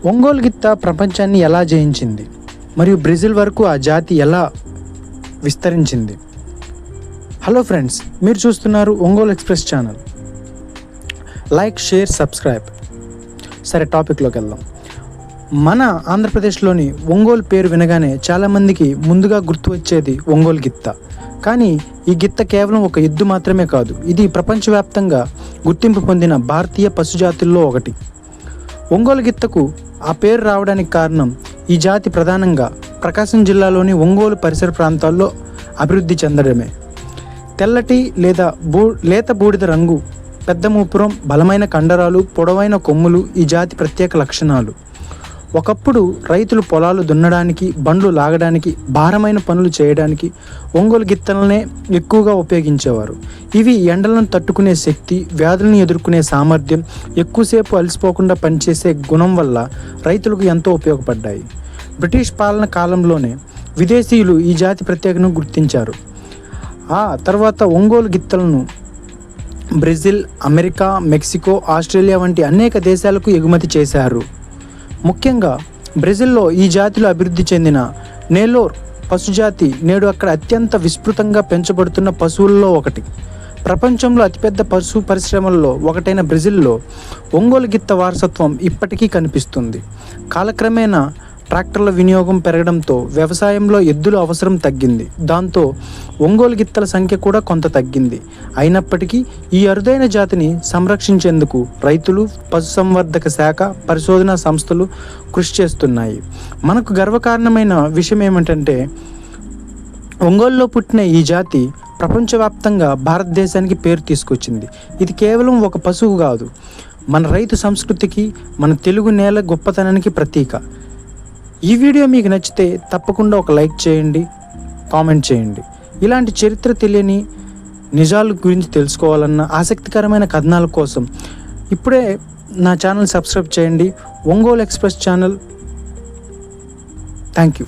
ఒంగోలు గిత్త ప్రపంచాన్ని ఎలా జయించింది మరియు బ్రెజిల్ వరకు ఆ జాతి ఎలా విస్తరించింది? హలో ఫ్రెండ్స్, మీరు చూస్తున్నారు Ongole express channel. Like, share, subscribe. సరే, టాపిక్లోకి వెళ్దాం. మన ఆంధ్రప్రదేశ్లోని ఒంగోలు పేరు వినగానే చాలామందికి ముందుగా గుర్తు వచ్చేది ఒంగోలు గిత్త. కానీ ఈ గిత్త కేవలం ఒక ఎద్దు మాత్రమే కాదు, ఇది ప్రపంచవ్యాప్తంగా గుర్తింపు పొందిన భారతీయ పశుజాతుల్లో ఒకటి. ఒంగోలు గిత్తకు ఆ పేరు రావడానికి కారణం ఈ జాతి ప్రధానంగా ప్రకాశం జిల్లాలోని ఒంగోలు పరిసర ప్రాంతాల్లో అభివృద్ధి చెందడమే. తెల్లటి లేదా లేత బూడిద రంగు, పెద్ద మూపురం, బలమైన కండరాలు, పొడవైన కొమ్ములు ఈ జాతి ప్రత్యేక లక్షణాలు. ఒకప్పుడు రైతులు పొలాలు దున్నడానికి, బండ్లు లాగడానికి, భారమైన పనులు చేయడానికి ఒంగోలు గిత్తలనే ఎక్కువగా ఉపయోగించేవారు. ఇవి ఎండలను తట్టుకునే శక్తి, వ్యాధులను ఎదుర్కొనే సామర్థ్యం, ఎక్కువసేపు అలసిపోకుండా పనిచేసే గుణం వల్ల రైతులకు ఎంతో ఉపయోగపడ్డాయి. బ్రిటిష్ పాలన కాలంలోనే విదేశీయులు ఈ జాతి ప్రత్యేకతను గుర్తించారు. ఆ తర్వాత ఒంగోలు గిత్తలను బ్రెజిల్, అమెరికా, మెక్సికో, ఆస్ట్రేలియా వంటి అనేక దేశాలకు ఎగుమతి చేశారు. ముఖ్యంగా బ్రెజిల్లో ఈ జాతిలో అభివృద్ధి చెందిన నెలోర్ పశుజాతి నేడు అక్కడ అత్యంత విస్తృతంగా పెంచబడుతున్న పశువుల్లో ఒకటి. ప్రపంచంలో అతిపెద్ద పశు పరిశ్రమల్లో ఒకటైన బ్రెజిల్లో ఒంగోలు గిత్త వారసత్వం ఇప్పటికీ కనిపిస్తుంది. కాలక్రమేణా ట్రాక్టర్ల వినియోగం పెరగడంతో వ్యవసాయంలో ఎద్దుల అవసరం తగ్గింది. దాంతో ఒంగోలు గిత్తల సంఖ్య కూడా కొంత తగ్గింది. అయినప్పటికీ ఈ అరుదైన జాతిని సంరక్షించేందుకు రైతులు, పశుసంవర్ధక శాఖ, పరిశోధనా సంస్థలు కృషి చేస్తున్నాయి. మనకు గర్వకారణమైన విషయం ఏమిటంటే, ఒంగోలులో పుట్టిన ఈ జాతి ప్రపంచవ్యాప్తంగా భారతదేశానికి పేరు తీసుకొచ్చింది. ఇది కేవలం ఒక పశువు కాదు, మన రైతు సంస్కృతికి, మన తెలుగు నేల గొప్పతనానికి ప్రతీక. ఈ వీడియో మీకు నచ్చితే తప్పకుండా ఒక లైక్ చేయండి, కామెంట్ చేయండి. ఇలాంటి చరిత్ర తెలియని నిజాల గురించి తెలుసుకోవాలన్న ఆసక్తికరమైన కథనాల కోసం ఇప్పుడే నా ఛానల్ సబ్స్క్రైబ్ చేయండి, Ongole express channel. Thank you.